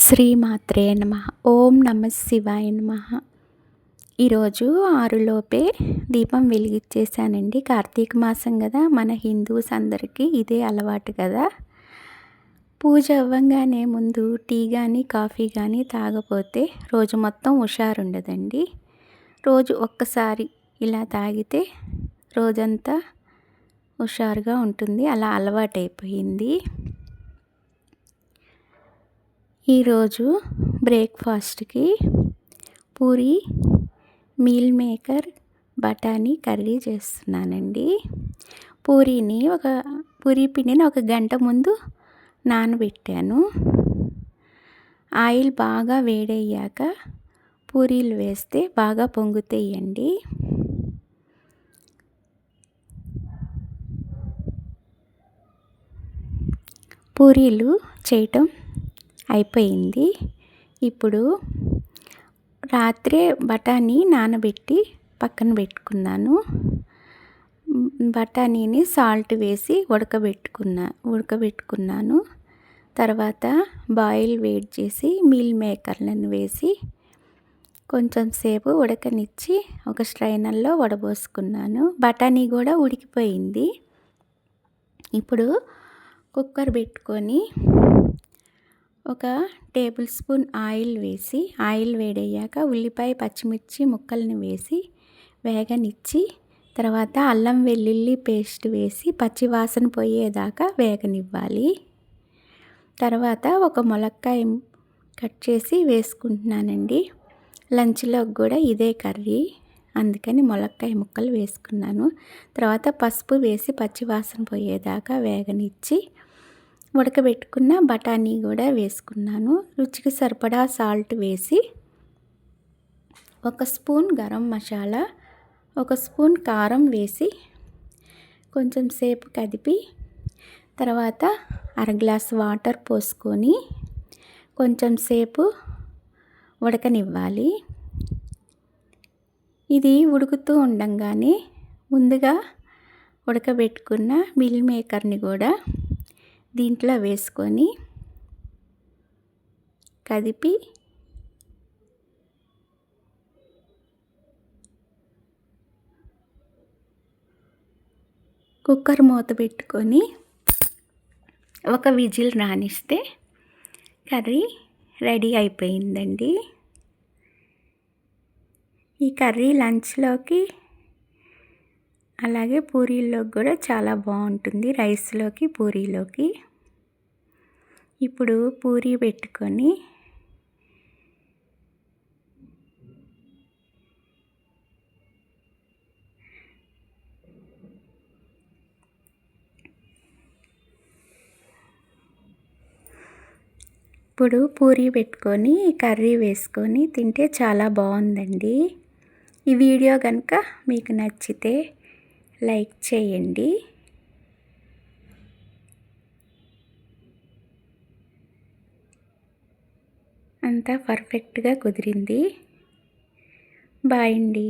శ్రీమాత్రే నమః. ఓం నమః శివాయ నమః. ఈరోజు 6 దీపం వెలిగించేసానండి. కార్తీక మాసం కదా, మన హిందూస్ అందరికీ ఇదే అలవాటు కదా. పూజ అవ్వంగానే ముందు టీ కానీ కాఫీ కానీ తాగపోతే రోజు మొత్తం హుషారుండదండి. రోజు ఒక్కసారి ఇలా తాగితే రోజంతా హుషారుగా ఉంటుంది. అలా అలవాటైపోయింది. ఈరోజు బ్రేక్ఫాస్ట్కి పూరి, మీల్ మేకర్, బఠానీ కర్రీ చేస్తున్నానండి. పూరీ పిండిని ఒక గంట ముందు నానబెట్టాను. ఆయిల్ బాగా వేడయ్యాక పూరీలు వేస్తే బాగా పొంగుతాయండి. పూరీలు చేయటం అయిపోయింది. ఇప్పుడు రాత్రే బఠానీ నానబెట్టి పక్కన పెట్టుకున్నాను. బఠానీని సాల్ట్ వేసి ఉడకబెట్టుకున్నాను. తర్వాత బాయిల్ వేడి చేసి మీల్ మేకర్లను వేసి కొంచెం సేపు ఉడకనిచ్చి ఒక స్ట్రైనర్లో వడబోసుకున్నాను. బఠానీ కూడా ఉడికిపోయింది. ఇప్పుడు కుక్కర్ పెట్టుకొని ఒక టేబుల్ స్పూన్ ఆయిల్ వేసి, ఆయిల్ వేడయ్యాక ఉల్లిపాయ పచ్చిమిర్చి ముక్కల్ని వేసి వేగనిచ్చి, తర్వాత అల్లం వెల్లుల్లి పేస్ట్ వేసి పచ్చివాసన పోయేదాకా వేగనివ్వాలి. తర్వాత ఒక ములక్కాయ కట్ చేసి వేసుకుంటున్నానండి. లంచ్లోకి కూడా ఇదే కర్రీ, అందుకని ములక్కాయ ముక్కలు వేసుకున్నాను. తర్వాత పసుపు వేసి పచ్చివాసన పోయేదాకా వేగనిచ్చి ఉడకబెట్టుకున్న బఠానీ కూడా వేసుకున్నాను. రుచికి సరిపడా సాల్ట్ వేసి, 1 స్పూన్ గరం మసాలా, 1 స్పూన్ కారం వేసి కొంచెం సేపు కదిపి, తర్వాత అరగ్లాస్ వాటర్ పోసుకొని కొంచెం సేపు ఉడకనివ్వాలి. ఇది ఉడుకుతూ ఉండంగానే ముందుగా ఉడకబెట్టుకున్న మిల్ మేకర్ని కూడా దీంట్లో వేసుకొని కదిపి కుక్కర్ మూత పెట్టుకొని ఒక విజిల్ రానిస్తే కర్రీ రెడీ అయిపోయిందండి. ఈ కర్రీ లంచ్లోకి అలాగే పూరీల్లోకి కూడా చాలా బాగుంటుంది, రైస్లోకి పూరీలోకి. ఇప్పుడు పూరీ పెట్టుకొని కర్రీ వేసుకొని తింటే చాలా బాగుందండి. ఈ వీడియో కనుక మీకు నచ్చితే లైక్ చేయండి. అంతా పర్ఫెక్ట్గా కుదిరింది. బాయ్ అండి.